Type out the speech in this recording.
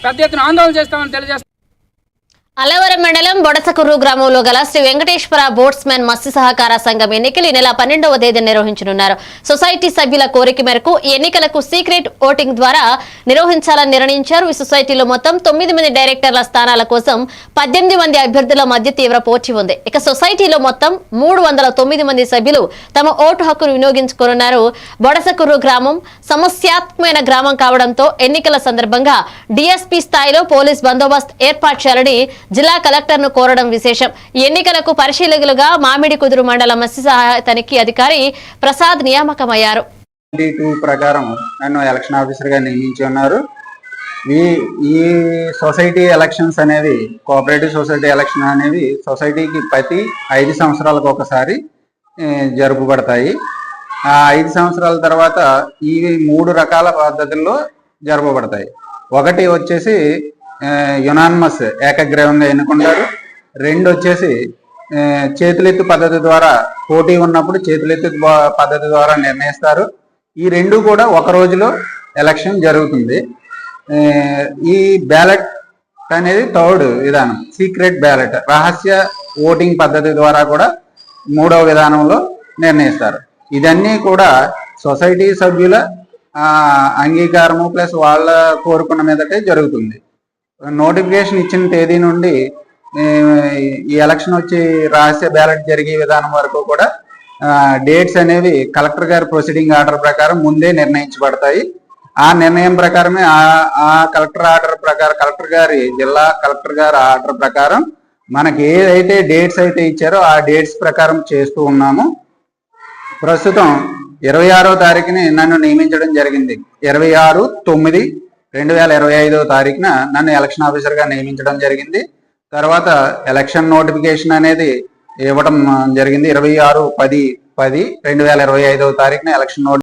పెద్ద ఎత్తున ఆందోళన చేస్తామని తెలియజేస్తాం. అలవరం మండలం బొడసకుర్రు గ్రామంలో గల శ్రీ వెంకటేశ్వర బోట్స్మెన్ మత్స్య సహకార సంఘం ఎన్నికలు ఈ నెల 12వ తేదీన నిర్వహించనున్నారు. సొసైటీ సభ్యుల కోరిక మేరకు ఈ ఎన్నికలకు సీక్రెట్ ఓటింగ్ ద్వారా నిర్వహించాలని నిర్ణయించారు. ఈ సొసైటీలో మొత్తం 9 మంది డైరెక్టర్ల స్థానాల కోసం 18 మంది అభ్యర్థుల మధ్య తీవ్ర పోటీ ఉంది. ఇక సొసైటీలో మొత్తం 309 మంది సభ్యులు తమ ఓటు హక్కును వినియోగించుకోనున్నారు. బొడసకుర్రు గ్రామం సమస్యాత్మకమైన గ్రామం కావడంతో ఎన్నికల సందర్భంగా డీఎస్పీ స్థాయిలో పోలీస్ బందోబస్తు ఏర్పాటు చేయాలని జిల్లా కలెక్టర్ ను కోరడం విశేషం. ఎన్నికలకు పరిశీలకులుగా మామిడి కుదురు మండల మత్స్య సహాయ తనిఖీ అధికారి ప్రసాద్ నియామకమయ్యారు. ప్రకారం నన్ను ఎలక్షన్ ఆఫీసర్ గా నియమించి ఉన్నారు. ఈ సొసైటీ ఎలక్షన్స్ అనేవి, కోఆపరేటివ్ సొసైటీ ఎలక్షన్ అనేవి సొసైటీకి ప్రతి 5 సంవత్సరాలకు ఒకసారి జరుపబడతాయి. ఆ 5 సంవత్సరాల తర్వాత ఇవి 3 రకాల పద్ధతుల్లో జరపబడతాయి. ఒకటి వచ్చేసి యునానిమస్ ఏకగ్రీవంగా ఎన్నుకుంటారు. 2 వచ్చేసి చేతులెత్తు పద్ధతి ద్వారా, పోటీ ఉన్నప్పుడు చేతులెత్తు పద్ధతి ద్వారా నిర్ణయిస్తారు. ఈ 2 కూడా ఒక రోజులో ఎలక్షన్ జరుగుతుంది. ఈ బ్యాలెట్ అనేది 3rd విధానం, సీక్రెట్ బ్యాలెట్, రహస్య ఓటింగ్ పద్ధతి ద్వారా కూడా 3వ విధానంలో నిర్ణయిస్తారు. ఇదన్నీ కూడా సొసైటీ సభ్యుల అంగీకారము ప్లస్ వాళ్ళ కోరుకున్న మీదటే జరుగుతుంది. నోటిఫికేషన్ ఇచ్చిన తేదీ నుండి ఈ ఎలక్షన్ వచ్చి రహస్య బ్యాలెట్ జరిగే విధానం వరకు కూడా డేట్స్ అనేవి కలెక్టర్ గారి ప్రొసీడింగ్ ఆర్డర్ ప్రకారం ముందే నిర్ణయించబడతాయి. ఆ నిర్ణయం ప్రకారమే ఆ కలెక్టర్ ఆర్డర్ ప్రకారం, కలెక్టర్ గారి జిల్లా కలెక్టర్ గారి ఆర్డర్ ప్రకారం మనకి ఏదైతే డేట్స్ అయితే ఇచ్చారో ఆ డేట్స్ ప్రకారం చేస్తూ ఉన్నాము. ప్రస్తుతం 26వ తారీఖుని నన్ను నియమించడం జరిగింది. 26/9/2025 తారీఖున నన్ను ఎలక్షన్ ఆఫీసర్గా నియమించడం జరిగింది. తర్వాత ఎలక్షన్ నోటిఫికేషన్ అనేది ఇవ్వడం జరిగింది. 26/10/2025 తారీఖున ఎలక్షన్